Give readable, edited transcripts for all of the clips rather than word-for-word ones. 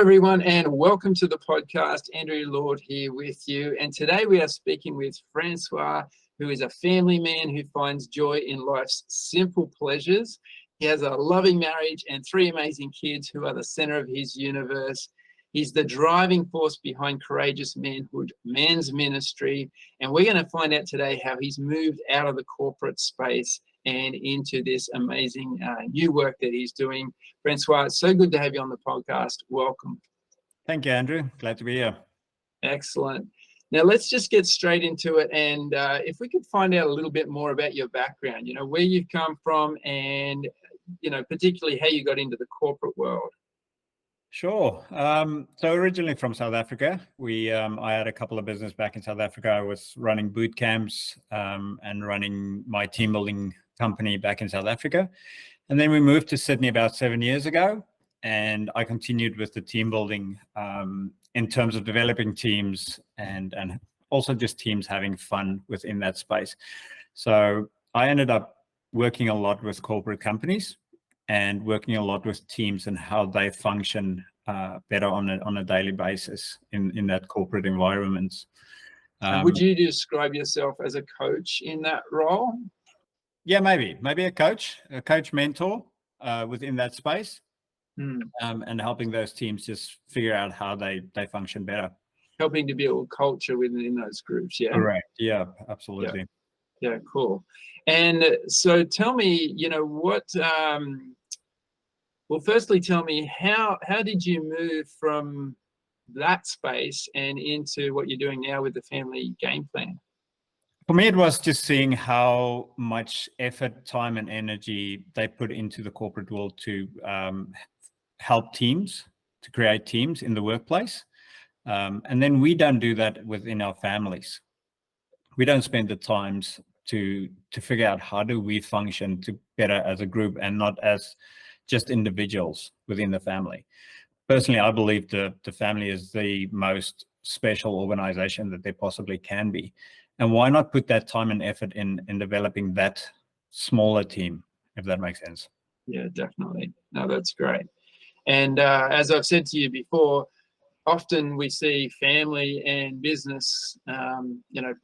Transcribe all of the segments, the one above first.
everyone, and welcome to the podcast. Andrew Lord here with you. And today we are speaking with Francois, who is a family man who finds joy in life's simple pleasures. He has a loving marriage and 3 amazing kids who are the center of his universe. He's the driving force behind Courageous Manhood, Man's Ministry. And we're going to find out today how he's moved out of the corporate space and into this amazing new work that he's doing. Francois, it's so good to have you on the podcast. Welcome. Thank you, Andrew. Glad to be here. Excellent. Now, let's just get straight into it. And if we could find out a little bit more about your background, where you've come from and, particularly how you got into the corporate world. Sure. So originally from South Africa, I had a couple of business back in South Africa. I was running boot camps and running my team building company back in South Africa. And then we moved to Sydney about 7 years ago. And I continued with the team building in terms of developing teams and also just teams having fun within that space. So I ended up working a lot with corporate companies and working a lot with teams and how they function better on a daily basis in that corporate environment. Would you describe yourself as a coach in that role? Yeah, maybe a coach mentor within that space, and helping those teams just figure out how they function better. Helping to build culture within those groups, yeah? Correct, yeah, absolutely. Yeah, cool. And so tell me, well, firstly, tell me how did you move from that space and into what you're doing now with the family game plan? For me, it was just seeing how much effort, time, and energy they put into the corporate world to help teams, to create teams in the workplace. And then we don't do that within our families. We don't spend the times to figure out how do we function to better as a group and not as just individuals within the family. Personally, I believe the family is the most special organization that there possibly can be. And why not put that time and effort in developing that smaller team, if that makes sense? Yeah, definitely. No, that's great. And as I've said to you before, often we see family and business,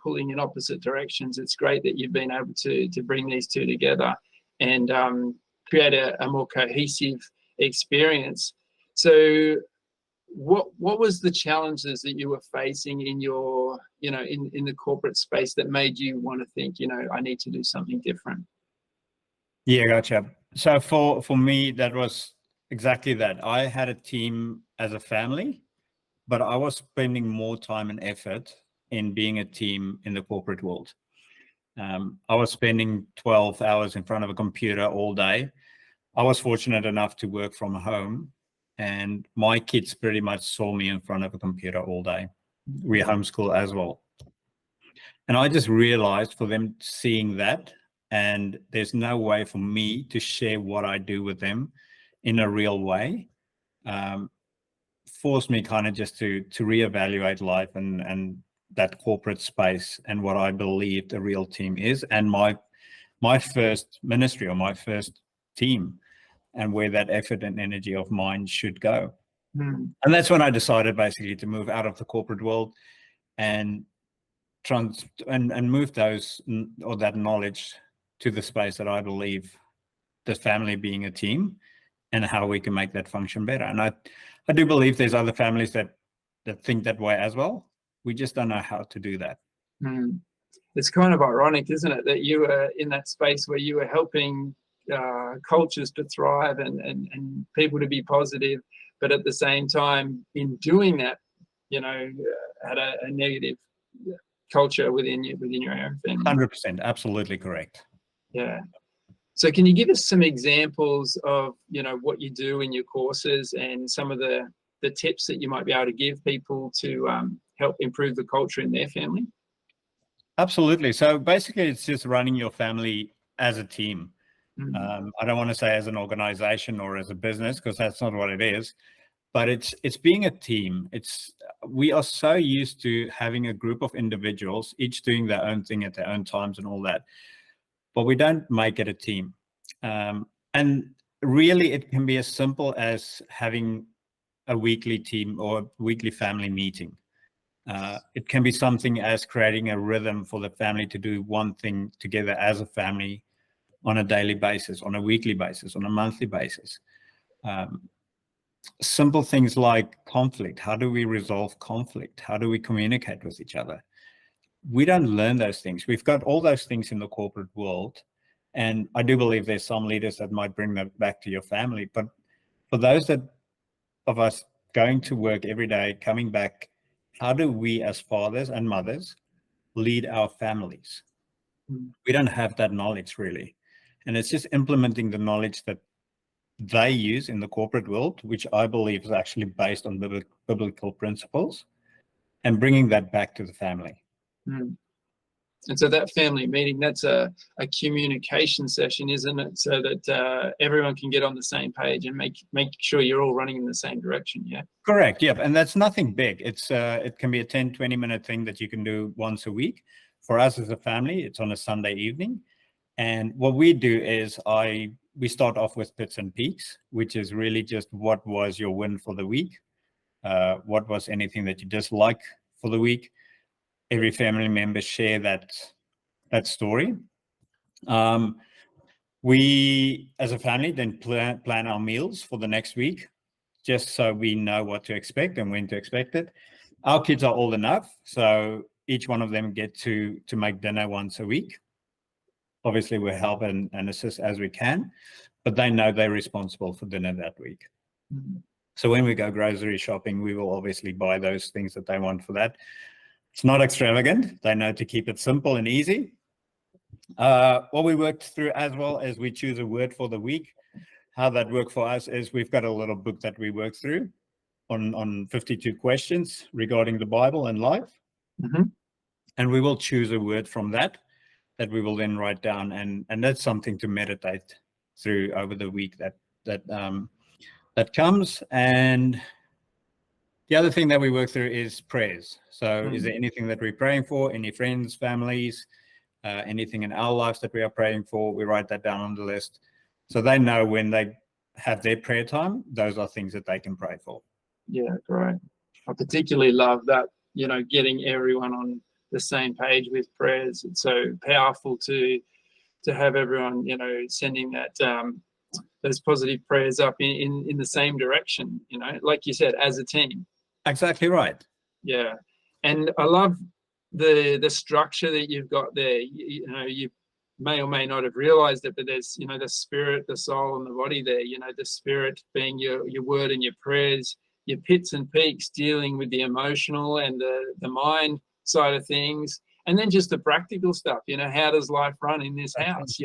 pulling in opposite directions. It's great that you've been able to bring these two together and create a more cohesive experience. So what was the challenges that you were facing in your, in the corporate space that made you want to think, I need to do something different? Yeah, gotcha. So for me, that was exactly that. I had a team as a family, but I was spending more time and effort in being a team in the corporate world. I was spending 12 hours in front of a computer all day. I was fortunate enough to work from home, and my kids pretty much saw me in front of a computer all day. We homeschool as well. And I just realized for them seeing that, and there's no way for me to share what I do with them in a real way, forced me kind of just to reevaluate life and that corporate space and what I believed a real team is, and my first ministry or my first team, and where that effort and energy of mine should go. And that's when I decided basically to move out of the corporate world and move that knowledge to the space that I believe the family being a team and how we can make that function better. And I do believe there's other families that think that way as well. We just don't know how to do that. It's kind of ironic, isn't it, that you were in that space where you were helping cultures to thrive and people to be positive, but at the same time, in doing that, had a negative culture within your own family. 100%, absolutely correct. Yeah. So can you give us some examples of, what you do in your courses and some of the tips that you might be able to give people to help improve the culture in their family? Absolutely. So basically, it's just running your family as a team. I don't want to say as an organization or as a business, because that's not what it is, but it's being a team. We are so used to having a group of individuals, each doing their own thing at their own times and all that, but we don't make it a team. And really, it can be as simple as having a weekly team or weekly family meeting. It can be something as creating a rhythm for the family to do one thing together as a family on a daily basis, on a weekly basis, on a monthly basis. Simple things like conflict. How do we resolve conflict? How do we communicate with each other? We don't learn those things. We've got all those things in the corporate world. And I do believe there's some leaders that might bring that back to your family. But for those of us going to work every day, coming back, how do we as fathers and mothers lead our families? We don't have that knowledge really. And it's just implementing the knowledge that they use in the corporate world, which I believe is actually based on biblical principles, and bringing that back to the family. And so that family meeting, that's a communication session, isn't it? So that everyone can get on the same page and make sure you're all running in the same direction, yeah? Correct, yeah. And that's nothing big. It can be a 10, 20-minute thing that you can do once a week. For us as a family, it's on a Sunday evening. And what we do is we start off with pits and peaks, which is really just what was your win for the week? What was anything that you dislike for the week? Every family member share that story. We, as a family, then plan our meals for the next week, just so we know what to expect and when to expect it. Our kids are old enough, so each one of them get to make dinner once a week. Obviously, we help and assist as we can, but they know they're responsible for dinner that week. So when we go grocery shopping, we will obviously buy those things that they want for that. It's not extravagant. They know to keep it simple and easy. What we worked through as well as we choose a word for the week. How that worked for us is we've got a little book that we work through on 52 questions regarding the Bible and life. And we will choose a word from that we will then write down, and that's something to meditate through over the week that comes. And the other thing that we work through is prayers. So is there anything that we're praying for? Any friends, families, anything in our lives that we are praying for? We write that down on the list. So they know when they have their prayer time, those are things that they can pray for. Yeah, great. I particularly love that, getting everyone on the same page with prayers. It's so powerful to have everyone, sending that those positive prayers up in the same direction, like you said, as a team. Exactly right. Yeah. And I love the structure that you've got there. You may or may not have realized it, but there's, the spirit, the soul, and the body there. The spirit being your word and your prayers, your pits and peaks dealing with the emotional and the mind side of things, and then just the practical stuff. How does life run in this house?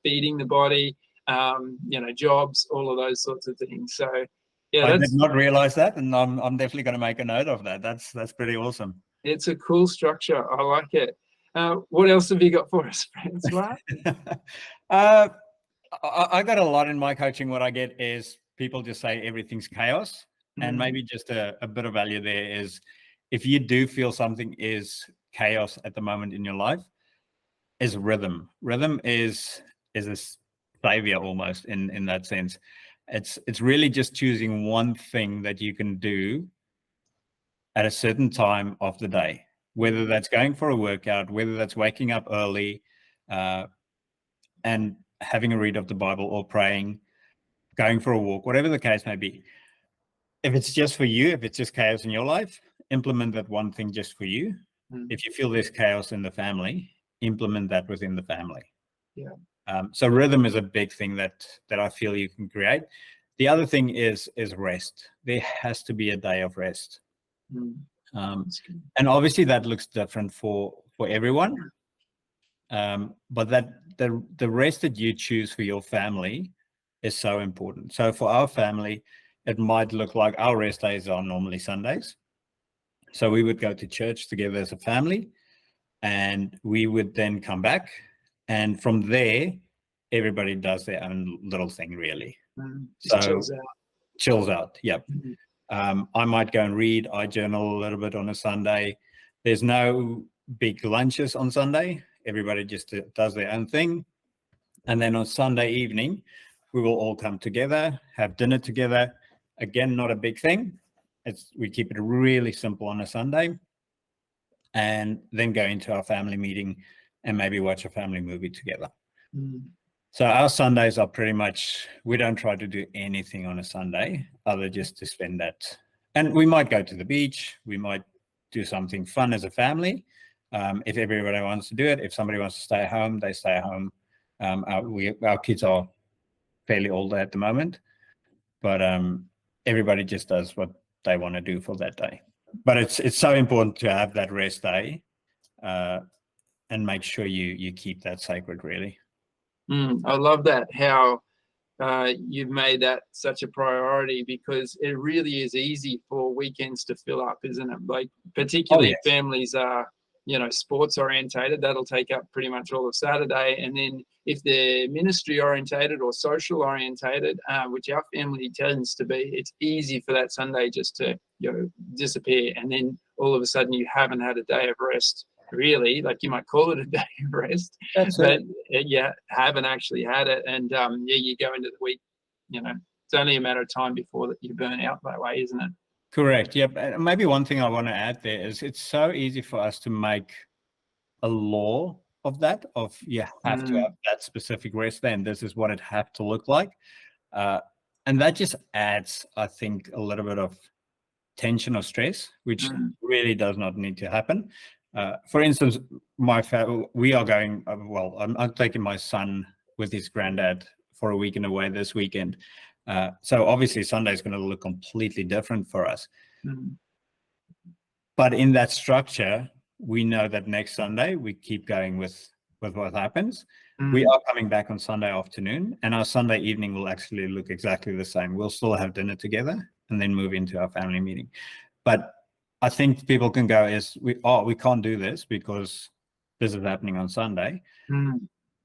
Feeding the body, jobs, all of those sorts of things. So yeah, I did not realize that, and I'm definitely going to make a note of that. That's pretty awesome. It's a cool structure. I like it. What else have you got for us, Francois? I got a lot in my coaching. What I get is people just say everything's chaos, and maybe just a bit of value there is if you do feel something is chaos at the moment in your life, is rhythm. Rhythm is a savior almost in that sense. It's really just choosing one thing that you can do at a certain time of the day, whether that's going for a workout, whether that's waking up early and having a read of the Bible or praying, going for a walk, whatever the case may be. If it's just for you, if it's just chaos in your life, implement that one thing just for you. If you feel there's chaos in the family, implement that within the family. Yeah. So rhythm is a big thing that I feel you can create. The other thing is rest. There has to be a day of rest. And obviously that looks different for everyone. But the rest that you choose for your family is so important. So for our family, it might look like our rest days are normally Sundays. So we would go to church together as a family, and we would then come back. And from there, everybody does their own little thing, really. So chills out. Yep. I might go and read. I journal a little bit on a Sunday. There's no big lunches on Sunday. Everybody just does their own thing. And then on Sunday evening, we will all come together, have dinner together. Again, not a big thing. we keep it really simple on a Sunday, and then go into our family meeting and maybe watch a family movie together. So our Sundays are pretty much, we don't try to do anything on a Sunday other just to spend that. And we might go to the beach. We might do something fun as a family. If everybody wants to do it, if somebody wants to stay home, they stay home. Our kids are fairly older at the moment, but everybody just does what they want to do for that day. But it's so important to have that rest day and make sure you keep that sacred, really. I love that, how you've made that such a priority, because it really is easy for weekends to fill up, isn't it? Like, particularly if families are, sports orientated, that'll take up pretty much all of Saturday. And then if they're ministry orientated or social orientated, which our family tends to be, it's easy for that Sunday just to disappear. And then all of a sudden you haven't had a day of rest, really. Like, you might call it a day of rest, but you haven't actually had it. And you go into the week, it's only a matter of time before that you burn out that way, isn't it? Correct. Yep. And maybe one thing I want to add there is it's so easy for us to make a law of that, of you have to have that specific rest day, and this is what it has to look like. And that just adds, I think, a little bit of tension or stress, which really does not need to happen. For instance, we are going, I'm taking my son with his granddad for a weekend away this weekend. So obviously Sunday is going to look completely different for us. But in that structure, we know that next Sunday we keep going with what happens. We are coming back on Sunday afternoon, and our Sunday evening will actually look exactly the same. We'll still have dinner together and then move into our family meeting. But I think people can go, we can't do this because this is happening on Sunday.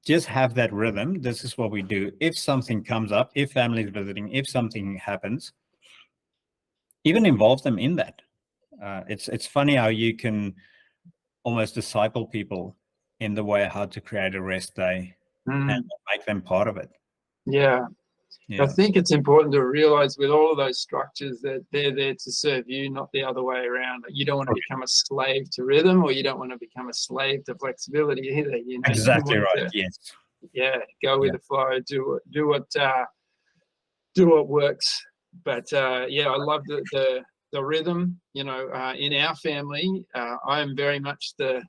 Just have that rhythm. This is what we do. If something comes up, if family's visiting, if something happens, even involve them in that. It's funny how you can almost disciple people in the way how to create a rest day and make them part of it. Yeah. I think it's important to realize with all of those structures that they're there to serve you, not the other way around. You don't want to become a slave to rhythm, or you don't want to become a slave to flexibility either. Exactly right. Yes. Yeah. Go with the flow. Do what works. But I love the rhythm. In our family, I am very much the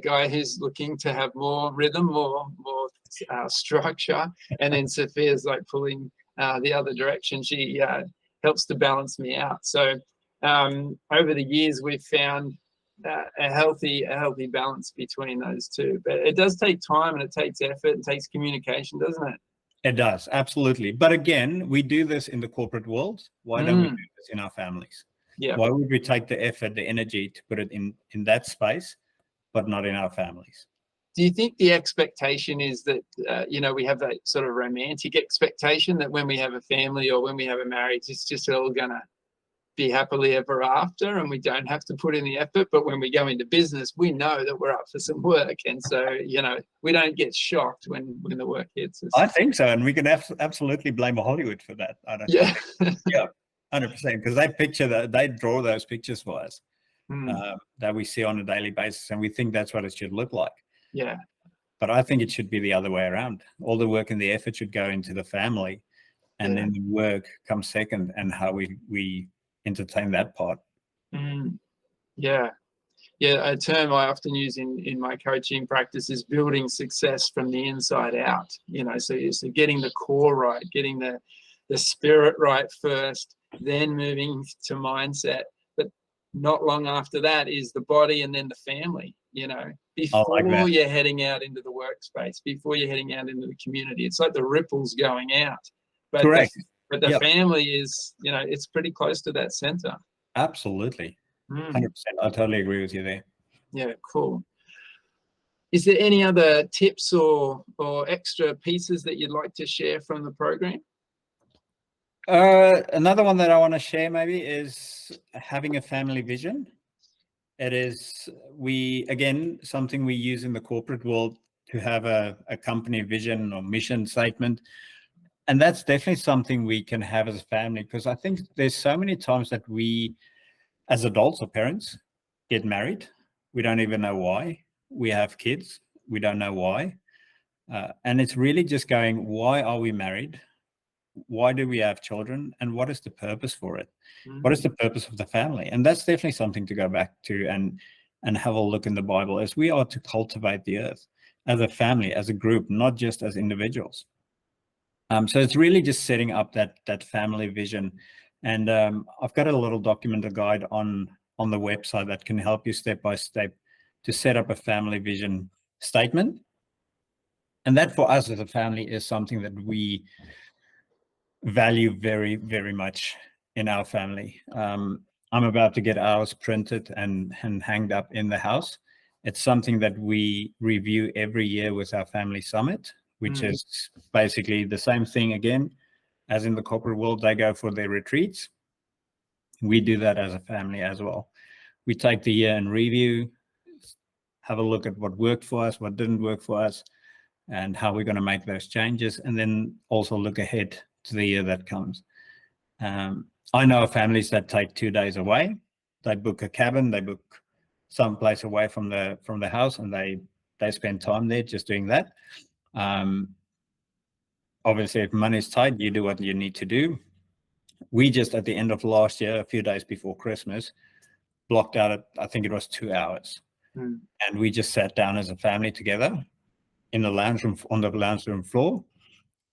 guy who's looking to have more rhythm, more structure, and then Sophia's like pulling the other direction. She helps to balance me out. So over the years, we've found a healthy balance between those two. But it does take time, and it takes effort, and takes communication, doesn't it? It does, absolutely. But again, we do this in the corporate world. Why don't we do this in our families? Yeah. Why would we take the effort, the energy to put it in that space, but not in our families? Do you think the expectation is that, we have that sort of romantic expectation that when we have a family or when we have a marriage, it's just all going to be happily ever after and we don't have to put in the effort? But when we go into business, we know that we're up for some work. And so, we don't get shocked when the work hits us. I think so. And we can absolutely blame Hollywood for that. Yeah. Yeah, 100%. Because they draw those pictures for us that we see on a daily basis. And we think that's what it should look like. Yeah. But I think it should be the other way around. All the work and the effort should go into the family, and then the work comes second, and how we entertain that part. Yeah. A term I often use in my coaching practice is building success from the inside out. So getting the core right, getting the spirit right first, then moving to mindset. But not long after that is the body, and then the family. Before you're heading out into the workspace, before you're heading out into the community, it's like the ripples going out. But correct. But the family is, it's pretty close to that center. Absolutely. 100%. I totally agree with you there. Yeah, cool. Is there any other tips or extra pieces that you'd like to share from the program? Another one that I want to share maybe is having a family vision. It is, something we use in the corporate world to have a company vision or mission statement. And that's definitely something we can have as a family, because I think there's so many times that we, as adults or parents, get married. We don't even know why. We have kids. We don't know why. And it's really just going, why are we married? Why do we have children? And what is the purpose for it? What is the purpose of the family? And that's definitely something to go back to and have a look in the Bible, as we are to cultivate the earth as a family, as a group, not just as individuals. So it's really just setting up that family vision. And I've got a little document, a guide on the website that can help you step by step to set up a family vision statement. And that for us as a family is something that we value very, very much in our family. I'm about to get ours printed and hanged up in the house. It's something that we review every year with our family summit, which is basically the same thing again as in the corporate world. They go for their retreats. We do that as a family as well. We take the year and review, have a look at what worked for us, what didn't work for us, and how we're going to make those changes, and then also look ahead to the year that comes. I know of families that take 2 days away. They book a cabin, they book someplace away from the house, and they spend time there just doing that. Obviously, if money's tight, you do what you need to do. We just, at the end of last year, a few days before Christmas, blocked out, I think it was 2 hours. And we just sat down as a family together in the lounge room, on the lounge room floor.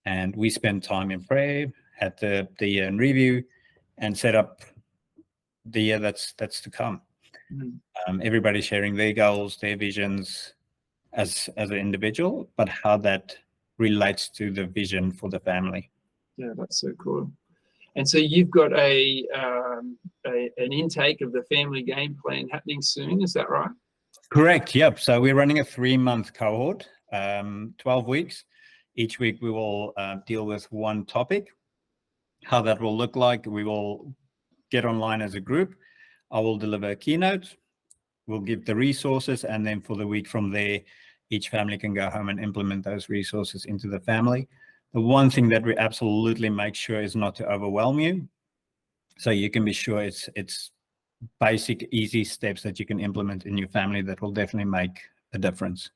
And we spent time in prayer, had the year in review, and set up the year that's to come. Everybody sharing their goals, their visions as an individual, but how that relates to the vision for the family. Yeah, that's so cool. And so you've got an intake of the family game plan happening soon, is that right? Correct, yep. So we're running a 3-month cohort, 12 weeks. Each week we will deal with one topic. How that will look like, we will get online as a group. I will deliver a keynote. We'll give the resources, and then for the week from there, each family can go home and implement those resources into the family. The one thing that we absolutely make sure is not to overwhelm you. So you can be sure it's basic, easy steps that you can implement in your family that will definitely make a difference.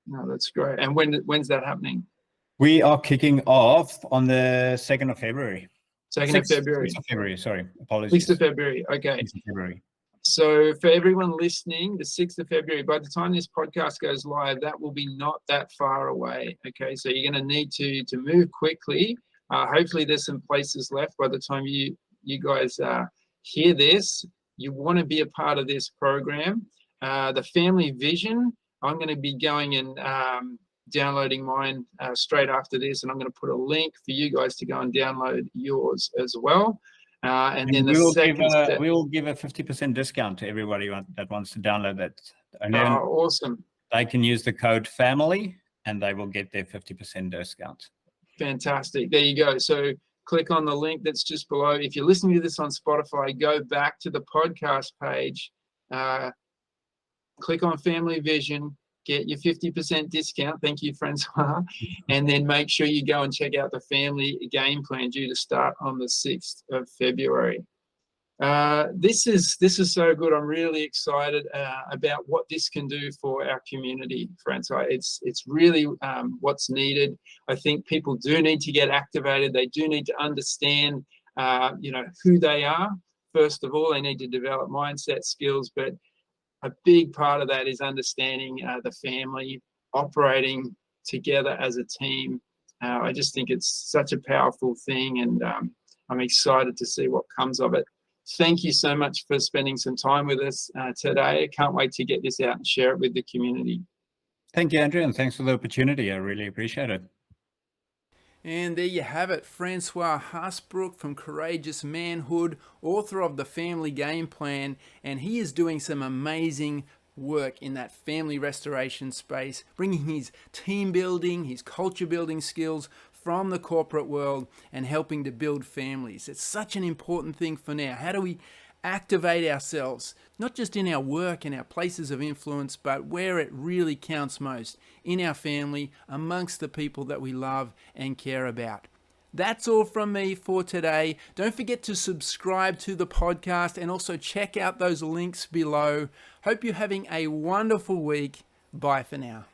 No, that's great. And when's that happening? We are kicking off on the 2nd of February. 2nd of February. 6th of February, sorry. Apologies. 6th of February, okay. 6th of February. So for everyone listening, the 6th of February, by the time this podcast goes live, that will be not that far away, okay? So you're going to need to move quickly. Hopefully there's some places left by the time you guys hear this. You want to be a part of this program. The family vision, I'm going to be going and downloading mine straight after this, and I'm going to put a link for you guys to go and download yours as well. And then we will give a 50% discount to everybody that wants to download that. And then awesome. They can use the code FAMILY and they will get their 50% discount. Fantastic. There you go. So click on the link that's just below. If you're listening to this on Spotify, go back to the podcast page, click on Family Vision, get your 50% discount. Thank you, Francois. And then make sure you go and check out the family game plan due to start on the 6th of February. This is so good. I'm really excited about what this can do for our community, Francois. It's really what's needed. I think people do need to get activated. They do need to understand, who they are. First of all, they need to develop mindset skills, but a big part of that is understanding the family, operating together as a team. I just think it's such a powerful thing, and I'm excited to see what comes of it. Thank you so much for spending some time with us today. I can't wait to get this out and share it with the community. Thank you, Andrew, and thanks for the opportunity. I really appreciate it. And there you have it, Francois Haasbroek from Courageous Manhood, author of The Family Game Plan, and he is doing some amazing work in that family restoration space, bringing his team building, his culture building skills from the corporate world and helping to build families. It's such an important thing for now. How do we activate ourselves, not just in our work and our places of influence, but where it really counts most, in our family, amongst the people that we love and care about. That's all from me for today. Don't forget to subscribe to the podcast and also check out those links below. Hope you're having a wonderful week. Bye for now.